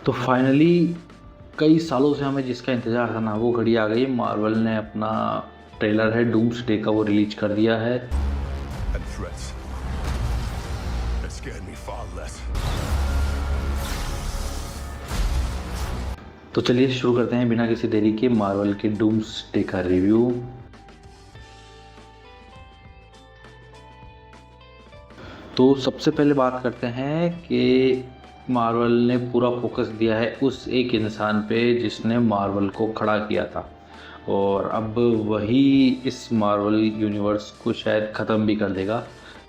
तो फाइनली कई सालों से हमें जिसका इंतज़ार था ना, वो घड़ी आ गई। मार्वल ने अपना ट्रेलर है डूम्सडे का, वो रिलीज कर दिया है। And threats that scared me far less. तो चलिए शुरू करते हैं बिना किसी देरी के मार्वल के डूम्सडे का रिव्यू। तो सबसे पहले बात करते हैं कि मार्वल ने पूरा फोकस दिया है उस एक इंसान पे जिसने मार्वल को खड़ा किया था, और अब वही इस मार्वल यूनिवर्स को शायद ख़त्म भी कर देगा।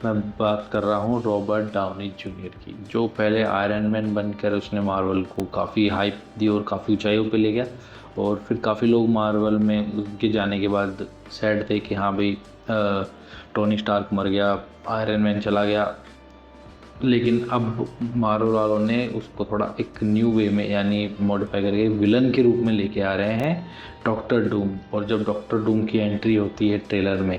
मैं बात कर रहा हूँ रॉबर्ट डाउनी जूनियर की, जो पहले आयरन मैन बनकर उसने मार्वल को काफ़ी हाइप दी और काफ़ी ऊंचाइयों पे ले गया। और फिर काफ़ी लोग मार्वल में उनके जाने के बाद सैड थे कि हाँ भाई, टोनी स्टार्क मर गया, आयरन मैन चला गया। लेकिन अब मार्वल वालों ने उसको थोड़ा एक न्यू वे में यानी मॉडिफाई करके विलन के रूप में लेके आ रहे हैं, डॉक्टर डूम। और जब डॉक्टर डूम की एंट्री होती है ट्रेलर में,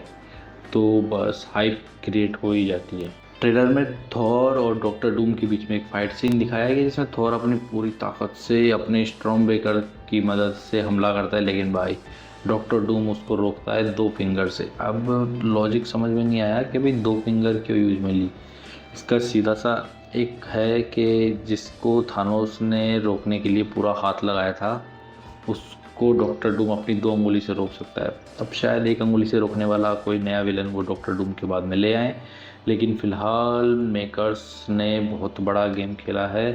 तो बस हाइप क्रिएट हो ही जाती है। ट्रेलर में थॉर और डॉक्टर डूम के बीच में एक फाइट सीन दिखाया गया, जिसमें थॉर अपनी पूरी ताकत से अपने स्ट्रॉन्ग ब्रेकर की मदद से हमला करता है, लेकिन भाई डॉक्टर डूम उसको रोकता है 2 फिंगर से। अब लॉजिक समझ में नहीं आया कि भाई 2 फिंगर क्यों यूज में ली। इसका सीधा सा एक है कि जिसको थानोस ने रोकने के लिए पूरा हाथ लगाया था, उसको डॉक्टर डूम अपनी 2 अंगुली से रोक सकता है। अब शायद 1 अंगुली से रोकने वाला कोई नया विलन वो डॉक्टर डूम के बाद में ले आए। लेकिन फिलहाल मेकर्स ने बहुत बड़ा गेम खेला है।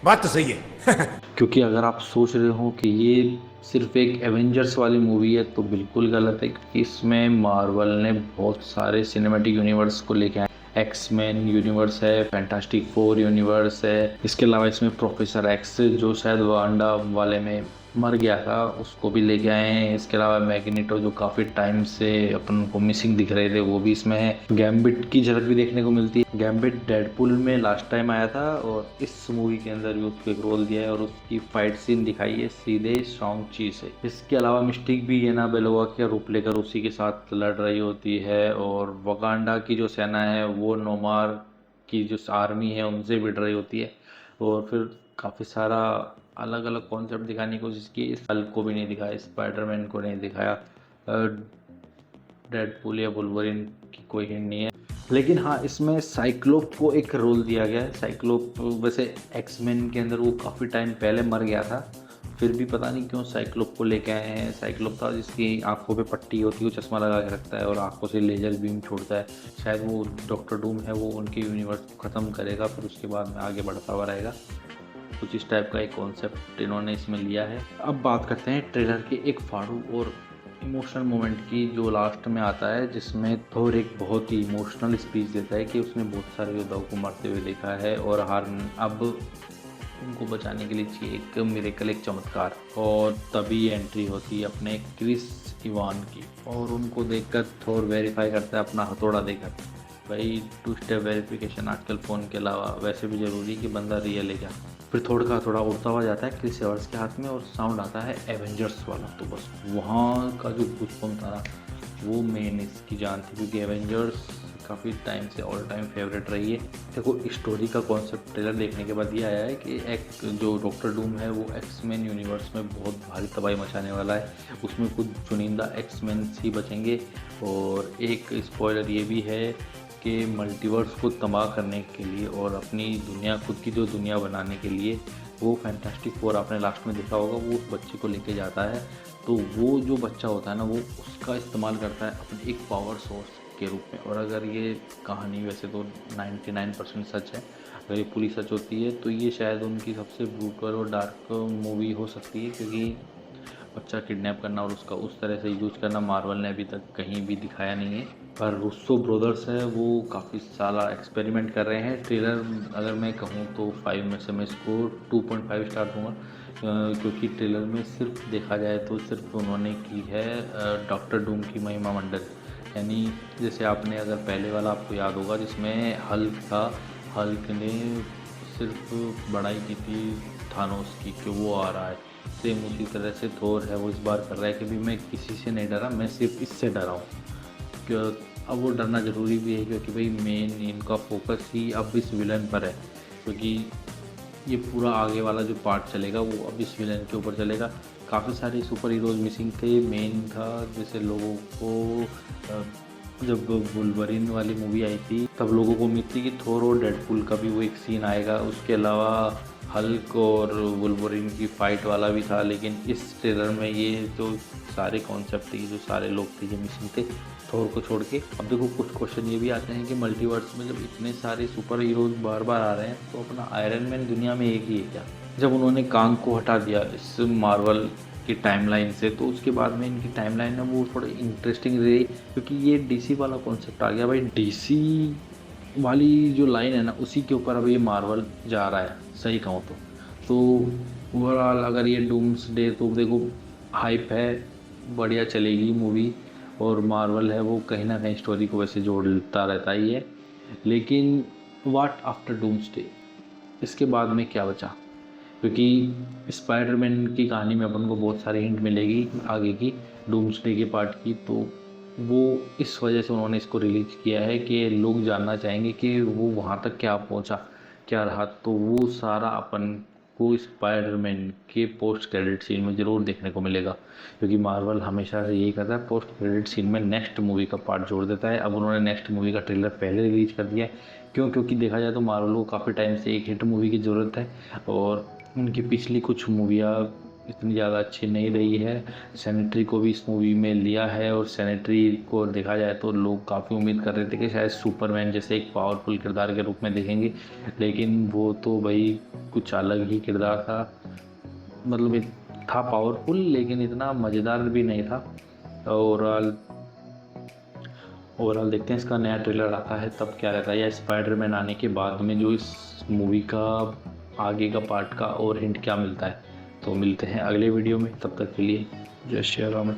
बात तो सही है। क्योंकि अगर आप सोच रहे हो कि ये सिर्फ एक एवेंजर्स वाली मूवी है, तो बिल्कुल गलत है, क्योंकि इसमें मार्वल ने बहुत सारे सिनेमैटिक यूनिवर्स को लेके आए। एक्समैन यूनिवर्स है, फैंटास्टिक फोर यूनिवर्स है, इसके अलावा इसमें प्रोफेसर एक्स जो शायद वांडा वाले में मर गया था, उसको भी लेके आए हैं। इसके अलावा मैग्नेटो जो काफ़ी टाइम से अपन को मिसिंग दिख रहे थे, वो भी इसमें है। गैम्बिट की झलक भी देखने को मिलती है। गैम्बिट डेडपूल में लास्ट टाइम आया था, और इस मूवी के अंदर भी उसको एक रोल दिया है, और उसकी फाइट सीन दिखाई है सीधे शॉन्ग ची से। इसके अलावा मिस्टिक भी येना बेलोवा का रूप लेकर उसी के साथ लड़ रही होती है, और वकांडा की जो सेना है वो नोमार की जो आर्मी है उनसे भिड़ रही होती है। और फिर काफ़ी सारा अलग अलग कॉन्सेप्ट दिखाने की कोशिश की। इस हल्क को भी नहीं दिखाया, स्पाइडरमैन को नहीं दिखाया, डेडपूल या वुल्वरिन की कोई हिंट नहीं है। लेकिन हाँ, इसमें साइक्लोप को एक रोल दिया गया है। साइक्लोप वैसे एक्समैन के अंदर वो काफ़ी टाइम पहले मर गया था, फिर भी पता नहीं क्यों साइक्लोप को लेके आए हैं। साइक्लोप था जिसकी आंखों पे पट्टी होती है, वो चश्मा लगा के रखता है और आंखों से लेजर बीम छोड़ता है। शायद वो डॉक्टर डूम है, वो उनके यूनिवर्स को ख़त्म करेगा, फिर उसके बाद में आगे बढ़ता हुआ रहेगा। कुछ इस टाइप का एक कॉन्सेप्ट इन्होंने इसमें लिया है। अब बात करते हैं ट्रेलर के एक फाड़ू और इमोशनल मोमेंट की, जो लास्ट में आता है, जिसमें थोर एक बहुत ही इमोशनल स्पीच देता है कि उसने बहुत सारे योद्धाओं को मरते हुए देखा है, और अब उनको बचाने के लिए चाहिए एक मिरेकल, एक चमत्कार। और तभी एंट्री होती है अपने क्रिस इवान की, और उनको देखकर थोर वेरीफाई करता है अपना हथौड़ा देकर। भाई 2 स्टेप वेरिफिकेशन आजकल फ़ोन के अलावा वैसे भी ज़रूरी कि बंदा रियल है क्या। फिर थोड़ा का थोड़ा उड़ता हुआ जाता है क्रिस एवर्स के हाथ में, और साउंड आता है एवेंजर्स वाला। तो बस वहाँ का जो गूज़बम्प था ना, वो मेन इसकी जान थी, क्योंकि एवेंजर्स काफ़ी टाइम से ऑल टाइम फेवरेट रही है। देखो, स्टोरी का कॉन्सेप्ट ट्रेलर देखने के बाद ये आया है कि एक जो डॉक्टर डूम है वो एक्समैन यूनिवर्स में बहुत भारी तबाही मचाने वाला है। उसमें कुछ चुनिंदा एक्समैन ही बचेंगे, और एक स्पॉइलर ये भी है कि मल्टीवर्स को तबाह करने के लिए और अपनी दुनिया, खुद की जो दुनिया बनाने के लिए, वो फैंटास्टिक फोर आपने लास्ट में देखा होगा, वो उस बच्चे को लेके जाता है। तो वो जो बच्चा होता है ना, वो उसका इस्तेमाल करता है अपने एक पावर सोर्स के रूप में। और अगर ये कहानी वैसे तो 99% सच है, अगर ये पूरी सच होती है तो ये शायद उनकी सबसे ब्रूटल और डार्क मूवी हो सकती है, क्योंकि बच्चा किडनैप करना और उसका उस तरह से यूज करना मार्वल ने अभी तक कहीं भी दिखाया नहीं है। पर रूसो ब्रदर्स है, वो काफ़ी सारा एक्सपेरिमेंट कर रहे हैं। ट्रेलर अगर मैं कहूँ तो 5 में से मैं इसको 2.5 स्टार दूँगा, क्योंकि ट्रेलर में सिर्फ देखा जाए तो सिर्फ उन्होंने की है डॉक्टर डूम की महिमा मंडल। यानी जैसे आपने, अगर पहले वाला आपको याद होगा जिसमें हल्क था, हल्क ने सिर्फ बड़ाई की थी थानोस की कि वो आ रहा है, सेम उसी तरह से थोर है, वो इस बार कर रहा है कि भी मैं किसी से नहीं डरा, मैं सिर्फ इससे डरा हूँ। अब वो डरना ज़रूरी भी है, क्योंकि भाई मेन इनका फोकस ही अब इस विलन पर है, क्योंकि ये पूरा आगे वाला जो पार्ट चलेगा वो अब इस विलन के ऊपर चलेगा। काफ़ी सारे सुपर हीरोज़ मिसिंग थे। मेन था जैसे लोगों को जब वुल्वरिन वाली मूवी आई थी तब लोगों को उम्मीद थी कि थोर और डेडपूल का भी वो एक सीन आएगा। उसके अलावा हल्क और वुल्वरिन की फ़ाइट वाला भी था, लेकिन इस ट्रेलर में ये जो सारे कॉन्सेप्ट थे, जो सारे लोग थे जो मिसिंग थे थोर को छोड़ के। अब देखो कुछ क्वेश्चन ये भी आते हैं कि मल्टीवर्स में जब इतने सारे सुपर हीरोज़ बार बार आ रहे हैं तो अपना आयरन मैन दुनिया में एक ही है क्या? जब उन्होंने कांग को हटा दिया इस मार्वल की टाइमलाइन से तो उसके बाद में इनकी टाइमलाइन है वो थोड़ी इंटरेस्टिंग रही, क्योंकि ये डीसी वाला कॉन्सेप्ट आ गया। भाई डीसी वाली जो लाइन है ना उसी के ऊपर अब ये मार्वल जा रहा है, सही कहूँ तो ओवरऑल अगर ये डूम्सडे तो देखो हाइप है, बढ़िया चलेगी मूवी, और मार्वल है वो कहीं ना कहीं स्टोरी को वैसे जोड़ता रहता ही है। लेकिन व्हाट आफ्टर डूम्सडे, इसके बाद में क्या बचा? क्योंकि स्पाइडरमैन की कहानी में अपन को बहुत सारे हिंट मिलेगी आगे की डूम्सडे के पार्ट की, तो वो इस वजह से उन्होंने इसको रिलीज किया है कि लोग जानना चाहेंगे कि वो वहाँ तक क्या पहुँचा, क्या रहा। तो वो सारा अपन को स्पाइडरमैन के पोस्ट क्रेडिट सीन में ज़रूर देखने को मिलेगा, क्योंकि मार्वल हमेशा से यही करता है, पोस्ट क्रेडिट सीन में नेक्स्ट मूवी का पार्ट जोड़ देता है। अब उन्होंने नेक्स्ट मूवी का ट्रेलर पहले रिलीज कर दिया है। क्योंकि देखा जाए तो मार्वल को काफ़ी टाइम से एक हिट मूवी की ज़रूरत है, और उनकी पिछली कुछ मूवियाँ इतनी ज़्यादा अच्छी नहीं रही है। सैनिटरी को भी इस मूवी में लिया है, और सैनिटरी को देखा जाए तो लोग काफ़ी उम्मीद कर रहे थे कि शायद सुपरमैन जैसे एक पावरफुल किरदार के रूप में देखेंगे, लेकिन वो तो भाई कुछ अलग ही किरदार था। मतलब था पावरफुल लेकिन इतना मज़ेदार भी नहीं था। ओवरऑल देखते हैं इसका नया ट्रेलर आता है तब क्या रहता है, या स्पाइडरमैन आने के बाद में जो इस मूवी का आगे का पार्ट का और हिंट क्या मिलता है। तो मिलते हैं अगले वीडियो में, तब तक के लिए जय श्री राम।